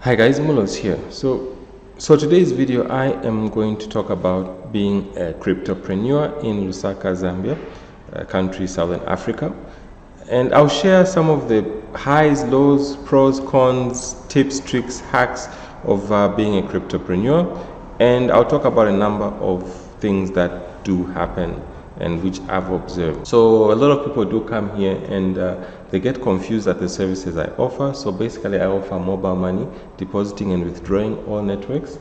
Hi guys, Mulos here. So today's video I am going to talk about being a cryptopreneur in Lusaka, Zambia, a country southern Africa. And I'll share some of the highs, lows, pros, cons, tips, tricks, hacks of being a cryptopreneur. And I'll talk about a number of things that do happen and which I've observed. So a lot of people do come here and they get confused at the services I offer. So basically I offer mobile money, depositing and withdrawing all networks,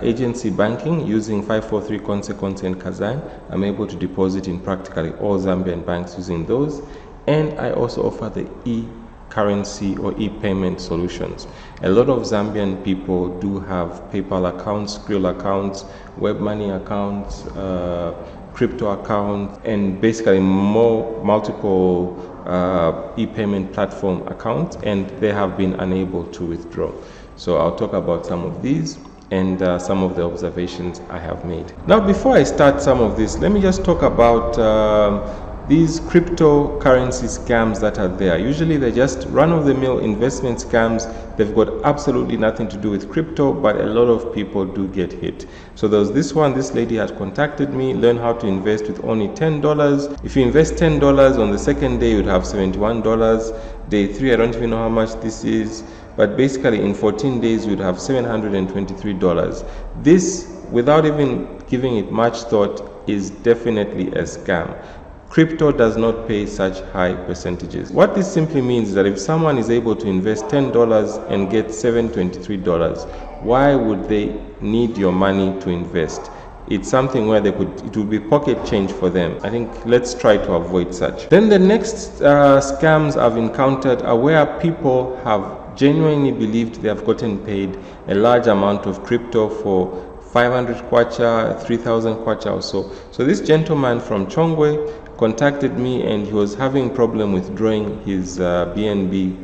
agency banking using 543 Consequence and Kazan. I'm able to deposit in practically all Zambian banks using those. And I also offer the e-currency or e-payment solutions. A lot of Zambian people do have PayPal accounts, Skrill accounts, web money accounts, crypto accounts, and basically multiple e-payment platform accounts, and they have been unable to withdraw. So I'll talk about some of these and some of the observations I have made. Now, before I start some of this, let me just talk about these cryptocurrency scams that are there. Usually they're just run-of-the-mill investment scams. They've got absolutely nothing to do with crypto, but a lot of people do get hit. So there was this one, this lady had contacted me, learn how to invest with only $10. If you invest $10 on the second day, you'd have $71. Day 3, I don't even know how much this is, but basically in 14 days, you'd have $723. This, without even giving it much thought, is definitely a scam. Crypto does not pay such high percentages. What this simply means is that if someone is able to invest $10 and get $723, why would they need your money to invest? It's something where it would be pocket change for them. I think let's try to avoid such. Then the next scams I've encountered are where people have genuinely believed they have gotten paid a large amount of crypto for 500 kwacha, 3,000 kwacha or so. So this gentleman from Chongwe contacted me and he was having problem withdrawing his BNB.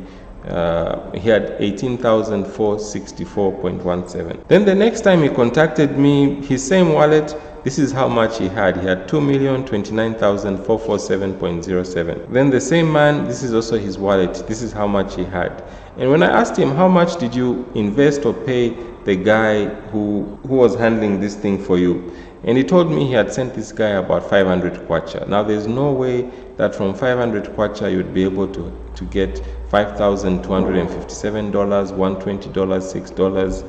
He had 18,464.17. Then the next time he contacted me, his same wallet, this is how much he had. He had 2,029,447.07. Then the same man, this is also his wallet. This is how much he had. And when I asked him, how much did you invest or pay the guy who was handling this thing for you? And he told me he had sent this guy about 500 kwacha. Now there's no way that from 500 kwacha you'd be able to get $5,257, $120, $6,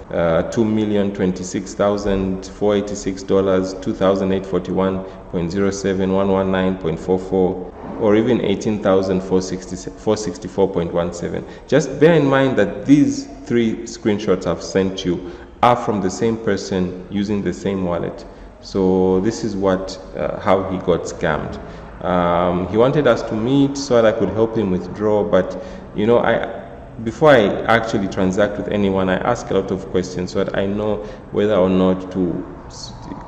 $2,026,486, 2,841.07, 119.44, or even 18,464.17. Just bear in mind that these three screenshots I've sent you are from the same person using the same wallet. So this is how he got scammed. He wanted us to meet so that I could help him withdraw, but you know, before I actually transact with anyone, I ask a lot of questions so that I know whether or not to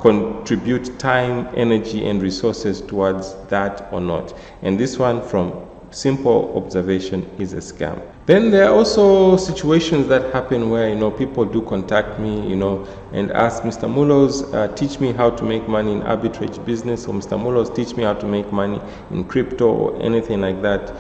contribute time, energy, and resources towards that or not. And this one, from simple observation, is a scam. Then there are also situations that happen where, you know, people do contact me, you know, and ask, Mr. Mulos, teach me how to make money in arbitrage business, or Mr. Mulos, teach me how to make money in crypto or anything like that.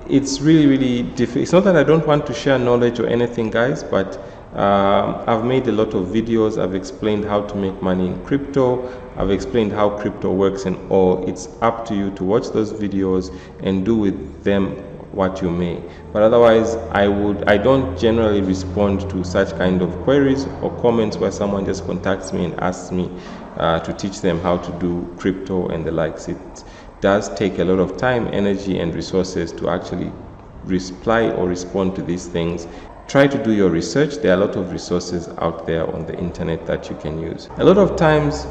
It's really difficult. It's not that I don't want to share knowledge or anything, guys, but I've made a lot of videos. I've explained how to make money in crypto. I've explained how crypto works and all. It's up to you to watch those videos and do with them what you may. But otherwise, I don't generally respond to such kind of queries or comments where someone just contacts me and asks me to teach them how to do crypto and the likes. It does take a lot of time, energy, and resources to actually reply or respond to these things. Try to do your research. There are a lot of resources out there on the internet that you can use. A lot of times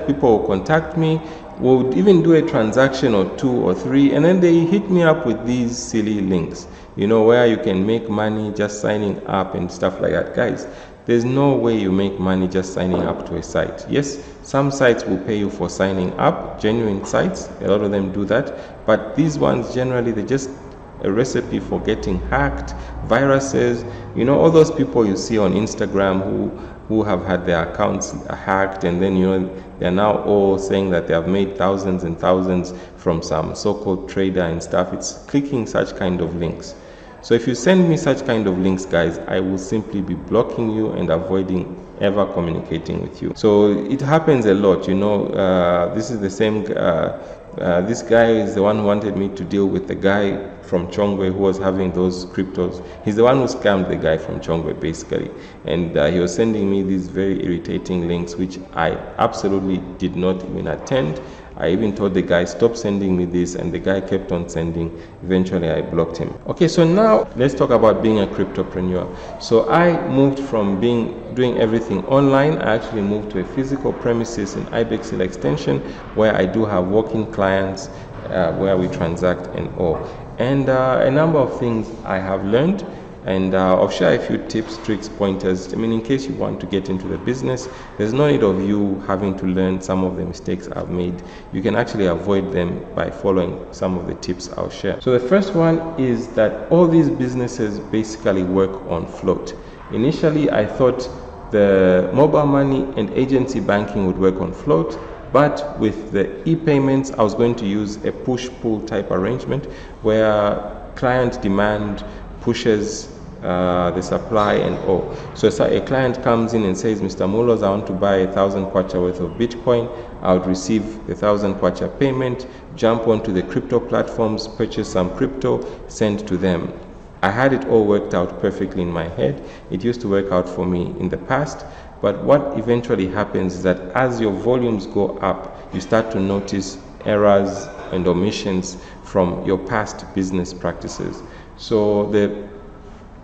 people will contact me, will even do a transaction or 2 or 3, and then they hit me up with these silly links, you know, where you can make money just signing up and stuff like that. Guys, there's no way you make money just signing up to a site. Yes, some sites will pay you for signing up, genuine sites, a lot of them do that, but these ones generally, they're just a recipe for getting hacked, viruses, you know, all those people you see on Instagram who have had their accounts hacked, and then, you know, they're now all saying that they have made thousands and thousands from some so-called trader and stuff. It's clicking such kind of links. So if you send me such kind of links, guys, I will simply be blocking you and avoiding ever communicating with you. So it happens a lot, you know. This is the same this guy is the one who wanted me to deal with the guy from Chongwe who was having those cryptos. He's the one who scammed the guy from Chongwe, basically. And he was sending me these very irritating links, which I absolutely did not even attend. I even told the guy, stop sending me this, and the guy kept on sending. Eventually, I blocked him. Okay, so now let's talk about being a cryptopreneur. So I moved from doing everything online. I actually moved to a physical premises in Ibex Hill Extension, where I do have walk-in clients, where we transact and all. And a number of things I have learned, and I'll share a few tips, tricks, pointers. I mean, in case you want to get into the business, there's no need of you having to learn some of the mistakes I've made. You can actually avoid them by following some of the tips I'll share. So the first one is that all these businesses basically work on float. Initially, I thought the mobile money and agency banking would work on float, but with the e-payments, I was going to use a push-pull type arrangement where client demand pushes the supply and all. So a client comes in and says, Mr. Mulos, I want to buy 1,000 kwacha worth of Bitcoin. I would receive the 1,000 kwacha payment, jump onto the crypto platforms, purchase some crypto, send to them. I had it all worked out perfectly in my head. It used to work out for me in the past. But what eventually happens is that as your volumes go up, you start to notice errors and omissions from your past business practices. So the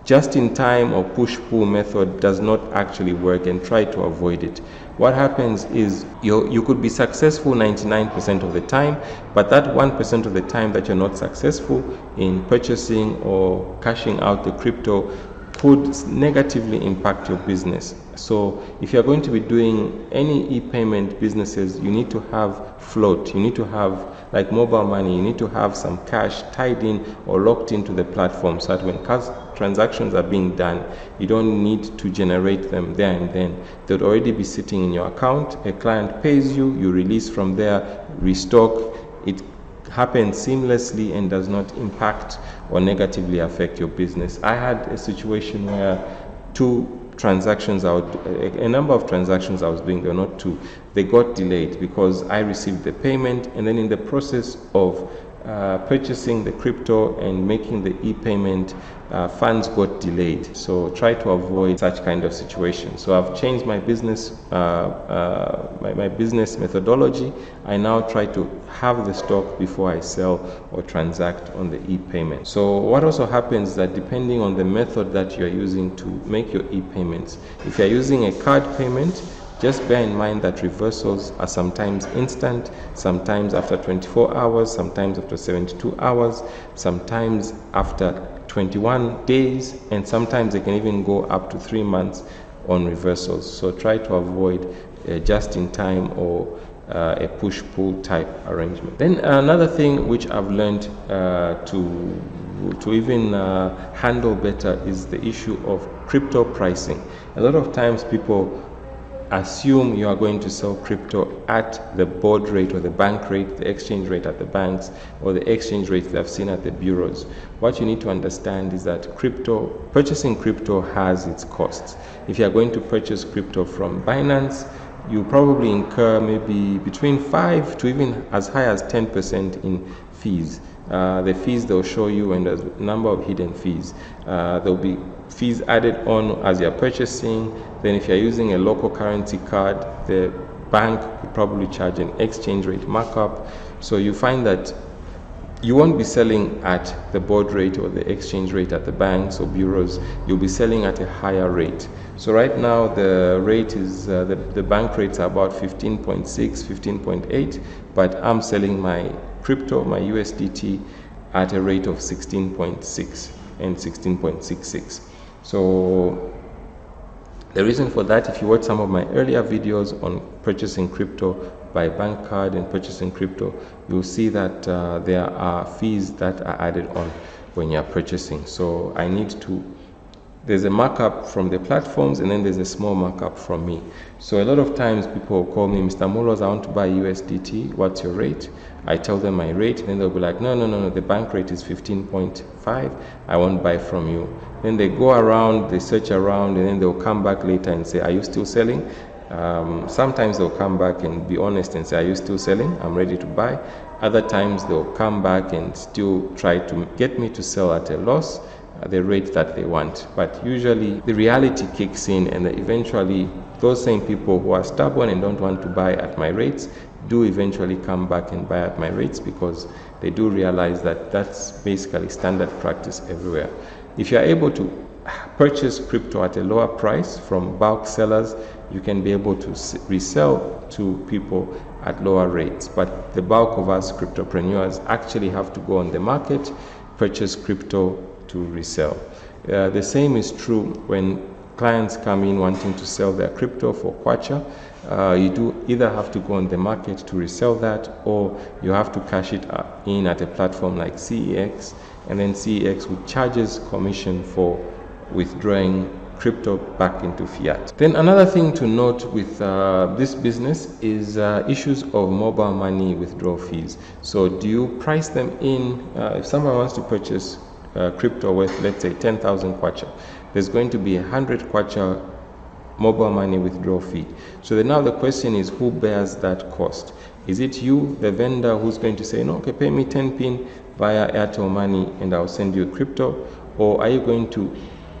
just-in-time or push-pull method does not actually work, and try to avoid it. What happens is you could be successful 99% of the time, but that 1% of the time that you're not successful in purchasing or cashing out the crypto could negatively impact your business. So if you're going to be doing any e-payment businesses, you need to have float. You need to have, like mobile money, you need to have some cash tied in or locked into the platform, so that when transactions are being done, you don't need to generate them there and then. They'll already be sitting in your account. A client pays you, you release from there, restock. It happens seamlessly and does not impact or negatively affect your business. I had a situation where a number of transactions I was doing, they were not two, they got delayed because I received the payment, and then in the process of purchasing the crypto and making the e-payment, funds got delayed. So try to avoid such kind of situation. So I've changed my business my business methodology. I now try to have the stock before I sell or transact on the e-payment. So what also happens is that depending on the method that you're using to make your e-payments, if you're using a card payment, just bear in mind that reversals are sometimes instant, sometimes after 24 hours, sometimes after 72 hours, sometimes after 21 days, and sometimes they can even go up to 3 months on reversals. So try to avoid just in time or a push-pull type arrangement. Then another thing which I've learned to even handle better is the issue of crypto pricing. A lot of times people assume you are going to sell crypto at the board rate or the bank rate, the exchange rate at the banks, or the exchange rate they've seen at the bureaus. What you need to understand is that purchasing crypto has its costs. If you are going to purchase crypto from Binance, you probably incur maybe between 5 to even as high as 10% in fees. The fees they'll show you, and there's a number of hidden fees. There'll be fees added on as you're purchasing. Then if you're using a local currency card, the bank would probably charge an exchange rate markup. So you find that you won't be selling at the board rate or the exchange rate at the banks or bureaus. You'll be selling at a higher rate. So right now the rate is, the bank rates are about 15.6, 15.8, but I'm selling my crypto, my USDT, at a rate of 16.6 and 16.66. So the reason for that, if you watch some of my earlier videos on purchasing crypto by bank card and purchasing crypto, you'll see that there are fees that are added on when you're purchasing. So I need to there's a markup from the platforms, and then there's a small markup from me. So a lot of times people call me, Mr. Molos, I want to buy USDT. What's your rate? I tell them my rate, and then they'll be like, no, the bank rate is 15.5. I won't buy from you. Then they go around, they search around, and then they'll come back later and say, are you still selling? Sometimes they'll come back and be honest and say, are you still selling? I'm ready to buy. Other times they'll come back and still try to get me to sell at a loss at the rate that they want. But usually the reality kicks in, and eventually those same people who are stubborn and don't want to buy at my rates do eventually come back and buy at my rates, because they do realize that that's basically standard practice everywhere. If you're able to purchase crypto at a lower price from bulk sellers, you can be able to resell to people at lower rates. But the bulk of us cryptopreneurs actually have to go on the market, purchase crypto to resell. The same is true when clients come in wanting to sell their crypto for kwacha. You do either have to go on the market to resell that, or you have to cash it in at a platform like CEX, and then CEX would charges commission for withdrawing crypto back into fiat. Then another thing to note with this business is issues of mobile money withdrawal fees. So do you price them in? If someone wants to purchase crypto worth, let's say 10,000 kwacha, there's going to be 100 kwacha mobile money withdrawal fee. So then now the question is, who bears that cost? Is it you, the vendor, who's going to say, no, okay, pay me 10 pin via Airtel Money and I'll send you crypto? Or are you going to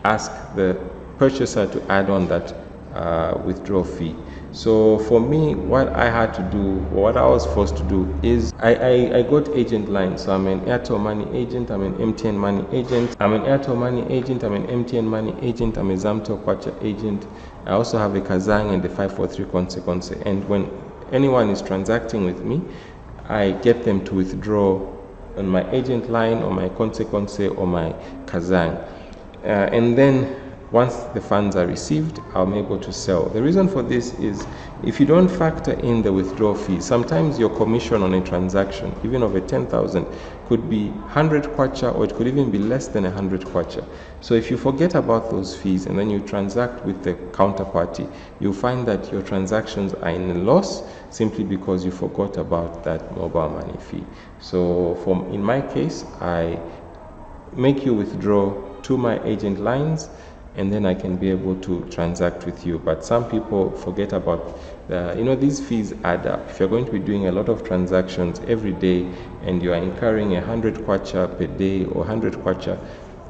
ask the purchaser to add on that withdrawal fee? So for me, what I had to do, or what I was forced to do, is I got agent lines. So I'm an Airtel Money agent, I'm an MTN Money agent, I'm an Airtel Money agent, I'm an MTN Money agent, I'm a Zamto Kwacha agent. I also have a Kazang and a 543 Consequence. And when anyone is transacting with me, I get them to withdraw on my agent line or my Consequence or my Kazang. And then once the funds are received, I'm able to sell. The reason for this is, if you don't factor in the withdrawal fee, sometimes your commission on a transaction, even of a 10,000, could be 100 kwacha, or it could even be less than 100 kwacha. So if you forget about those fees and then you transact with the counterparty, you'll find that your transactions are in a loss simply because you forgot about that mobile money fee. So in my case, I make you withdraw to my agent lines, and then I can be able to transact with you. But some people forget about, these fees add up. If you're going to be doing a lot of transactions every day and you are incurring 100 kwacha per day or 100 kwacha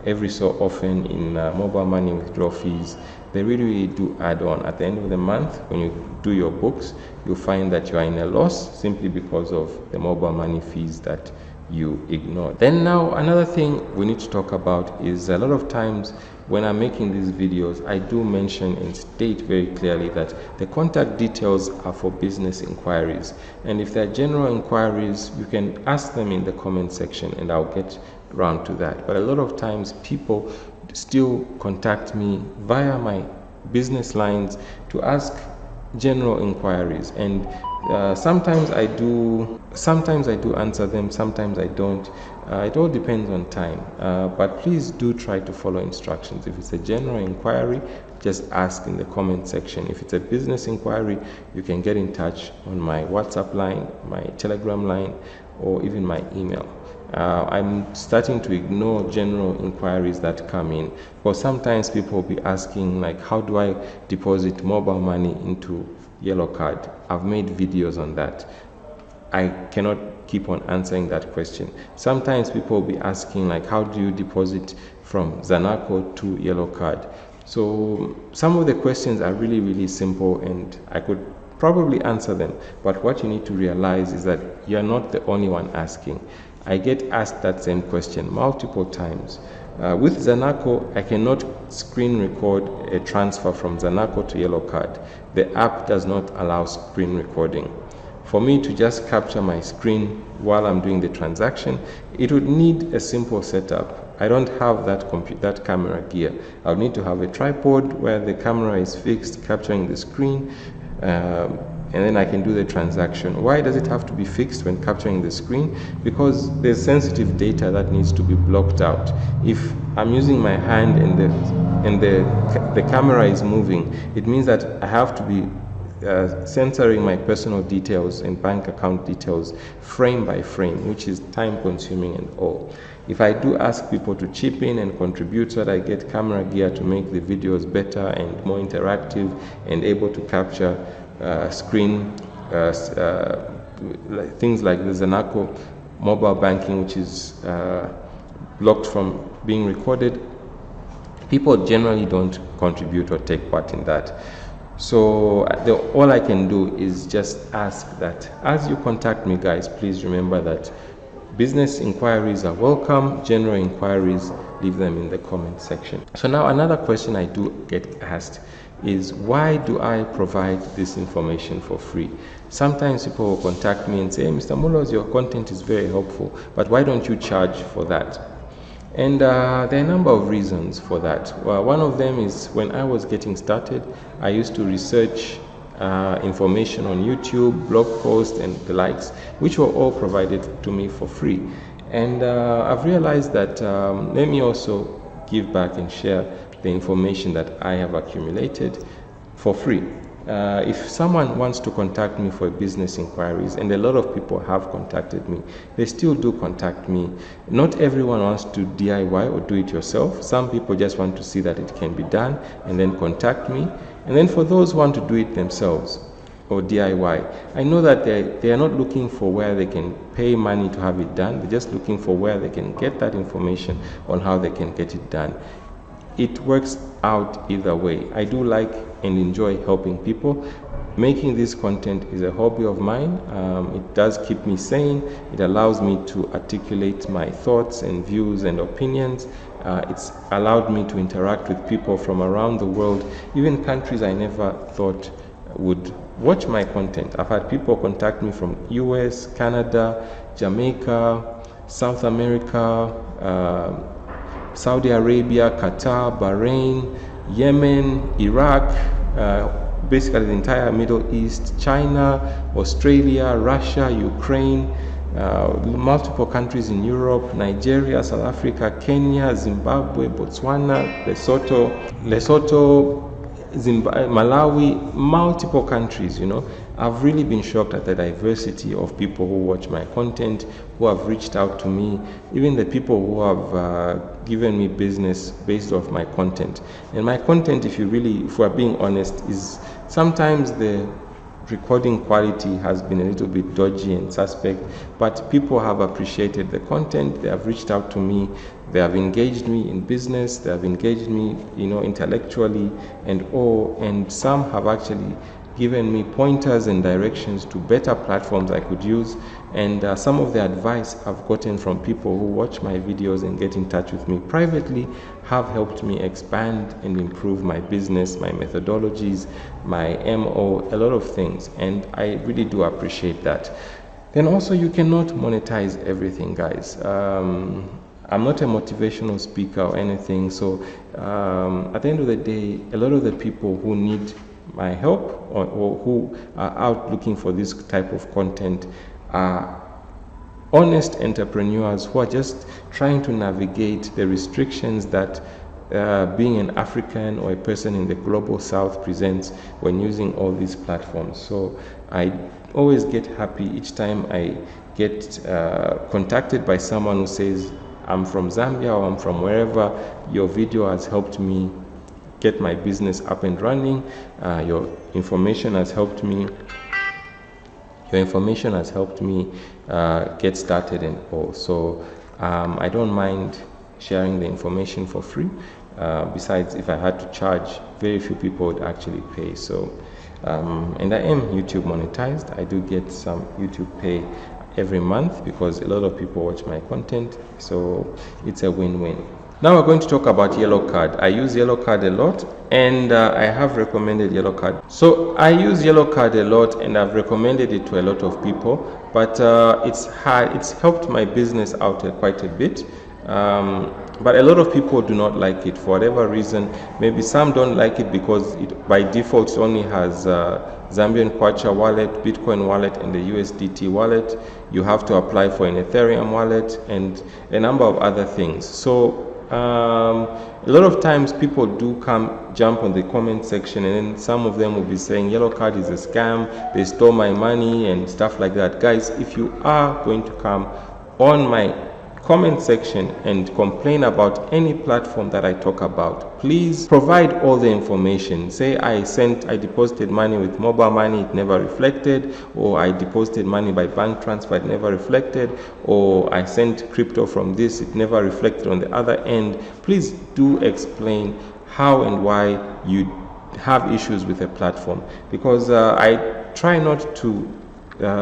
every so often in mobile money withdrawal fees, they really do add on. At the end of the month, when you do your books, you'll find that you are in a loss simply because of the mobile money fees that you ignore. Then now another thing we need to talk about is, a lot of times when I'm making these videos, I do mention and state very clearly that the contact details are for business inquiries, and if they're general inquiries, you can ask them in the comment section and I'll get around to that. But a lot of times people still contact me via my business lines to ask general inquiries, and sometimes I do answer them, sometimes I don't. It all depends on time, but please do try to follow instructions. If it's a general inquiry, just ask in the comment section. If it's a business inquiry, you can get in touch on my WhatsApp line, my Telegram line, or even my email. I'm starting to ignore general inquiries that come in, because sometimes people will be asking, like, how do I deposit mobile money into Yellow Card? I've made videos on that. I cannot keep on answering that question. Sometimes people will be asking, like, how do you deposit from Zanaco to Yellow Card? So some of the questions are really, really simple, and I could probably answer them, but what you need to realize is that you're not the only one asking. I get asked that same question multiple times. With Zanaco, I cannot screen record a transfer from Zanaco to Yellow Card. The app does not allow screen recording. For me to just capture my screen while I'm doing the transaction, it would need a simple setup. I don't have that camera gear. I'll need to have a tripod where the camera is fixed, capturing the screen, and then I can do the transaction. Why does it have to be fixed when capturing the screen? Because there's sensitive data that needs to be blocked out. If I'm using my hand and and the camera is moving, it means that I have to be censoring my personal details and bank account details frame by frame, which is time consuming and all. If I do ask people to chip in and contribute so that I get camera gear to make the videos better and more interactive and able to capture screen things like the Zanaco mobile banking, which is blocked from being recorded, people generally don't contribute or take part in that. So all I can do is just ask that as you contact me, guys, please remember that business inquiries are welcome. General inquiries, leave them in the comment section. So now another question I do get asked is, why do I provide this information for free? Sometimes people will contact me and say, hey, Mr. Mulos, your content is very helpful, but why don't you charge for that? And there are a number of reasons for that. Well, one of them is when I was getting started, I used to research information on YouTube, blog posts, and the likes, which were all provided to me for free. And I've realized that let me also give back and share the information that I have accumulated for free. If someone wants to contact me for business inquiries, and a lot of people have contacted me, they still do contact me. Not everyone wants to DIY or do it yourself. Some people just want to see that it can be done and then contact me. And then for those who want to do it themselves or DIY, I know that they are not looking for where they can pay money to have it done. They're just looking for where they can get that information on how they can get it done. It works out either way. I do like and enjoy helping people. Making this content is a hobby of mine. It does keep me sane. It allows me to articulate my thoughts and views and opinions. It's allowed me to interact with people from around the world, even countries I never thought would watch my content. I've had people contact me from US, Canada, Jamaica, South America, Saudi Arabia, Qatar, Bahrain, Yemen, Iraq, basically the entire Middle East, China, Australia, Russia, Ukraine, multiple countries in Europe, Nigeria, South Africa, Kenya, Zimbabwe, Botswana, Lesotho, Malawi, multiple countries, you know. I've really been shocked at the diversity of people who watch my content, who have reached out to me, even the people who have given me business based off my content. And my content, if we're being honest, is sometimes the recording quality has been a little bit dodgy and suspect, but people have appreciated the content. They have reached out to me, they have engaged me in business, they have engaged me, you know, intellectually and some have actually given me pointers and directions to better platforms I could use. And some of the advice I've gotten from people who watch my videos and get in touch with me privately have helped me expand and improve my business, my methodologies, my MO, a lot of things. And I really do appreciate that. Then also, you cannot monetize everything, guys. I'm not a motivational speaker or anything. So at the end of the day, a lot of the people who need my help or who are out looking for this type of content are honest entrepreneurs who are just trying to navigate the restrictions that being an African or a person in the global south presents when using all these platforms. So I always get happy each time I get contacted by someone who says, I'm from Zambia or I'm from wherever, your video has helped me get my business up and running. Your information has helped me get started and all. So I don't mind sharing the information for free. Besides, if I had to charge, very few people would actually pay. So and I am YouTube monetized. I do get some YouTube pay every month because a lot of people watch my content, so it's a win-win. Now we're going to talk about Yellow Card. I use Yellow Card a lot, and I have recommended Yellow Card. So I use Yellow Card a lot, and I've recommended it to a lot of people, but it's helped my business out quite a bit. But a lot of people do not like it for whatever reason. Maybe some don't like it because it by default it only has Zambian Kwacha wallet, Bitcoin wallet, and the USDT wallet. You have to apply for an Ethereum wallet and a number of other things. So A lot of times people do jump on the comment section, and then some of them will be saying yellow card is a scam, they stole my money and stuff like that. Guys, if you are going to come on my comment section and complain about any platform that I talk about, please provide all the information. Say I deposited money with mobile money, it never reflected, or I deposited money by bank transfer, it never reflected, or I sent crypto from this, it never reflected on the other end. Please do explain how and why you have issues with a platform, because I try not to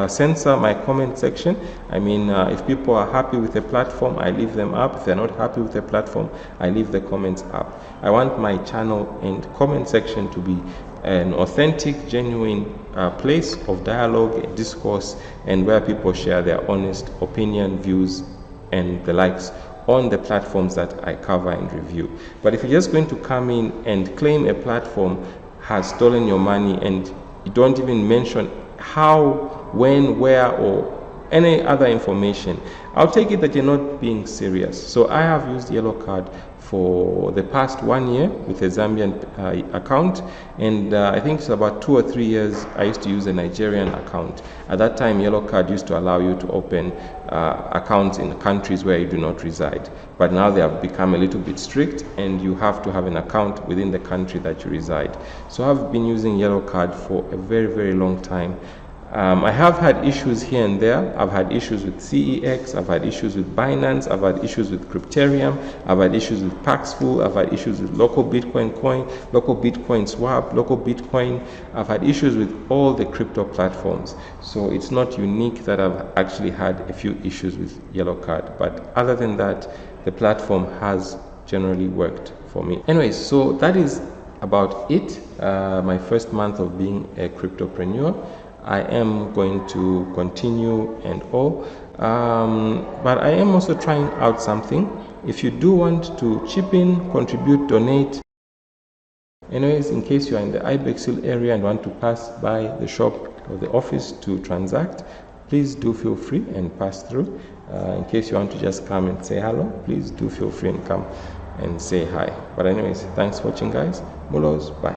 censor my comment section. I mean, if people are happy with the platform, I leave them up. If they're not happy with the platform, I leave the comments up. I want my channel and comment section to be an authentic, genuine place of dialogue, discourse, and where people share their honest opinion, views, and the likes on the platforms that I cover and review. But if you're just going to come in and claim a platform has stolen your money and you don't even mention how, when, where, or any other information, I'll take it that you're not being serious. So I have used yellow card for the past 1 year with a Zambian account, and I think it's about 2 or 3 years I used to use a Nigerian account. At that time, yellow card used to allow you to open accounts in countries where you do not reside, but now they have become a little bit strict and you have to have an account within the country that you reside. So I've been using yellow card for a very, very long time. I have had issues here and there. I've had issues with CEX, I've had issues with Binance, I've had issues with Crypterium, I've had issues with Paxful, I've had issues with local Bitcoin coin, local Bitcoin swap, local Bitcoin. I've had issues with all the crypto platforms. So it's not unique that I've actually had a few issues with yellow card. But other than that, the platform has generally worked for me. Anyways, so that is about it. My first month of being a cryptopreneur. I am going to continue and all, but I am also trying out something. If you do want to chip in, contribute, donate, anyways, in case you are in the Ibexil area and want to pass by the shop or the office to transact, please do feel free and pass through. In case you want to just come and say hello, please do feel free and come and say hi. But anyways, thanks for watching, guys. Mulos, bye.